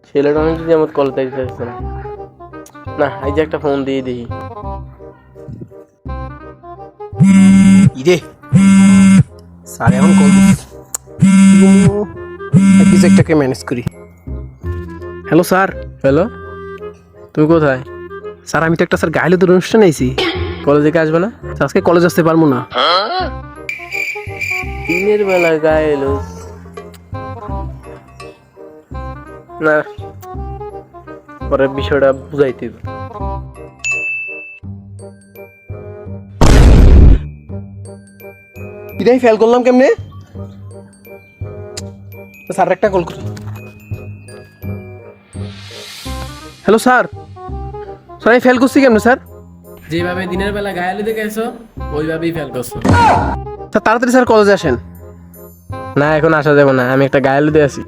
ছেলেটা অনেক যদি আমার কল দেখতে আসছে না। না, এই যে একটা ফোন দিয়ে দিই। ইরে স্যার এখন কল কিছু একটাকে ম্যানেজ করি। Hello sir. হ্যালো, তুমি কোথায়? স্যার আমি তো একটা স্যার গাইলেদের অনুষ্ঠান আইছি। কলেজে কি আসবে না? স্যার, আজকে কলেজ আসতে পারবো না। দিনের বেলা গায়ে এলো না, পরে বিষয়টা বুঝাইতে হবে। ইরাই ফেল করলাম কেমনে? স্যার একটা কল করি। Hello sir. স্যার আমি ফেল করছি কেমনে স্যার? যেভাবে দিনের বেলা গায়ে দেখে এসো ওইভাবেই ফেল করছো। স্যার তাড়াতাড়ি স্যার কলেজে আসেন। না, এখন আসা যাবে না, আমি একটা গায়ে আছি।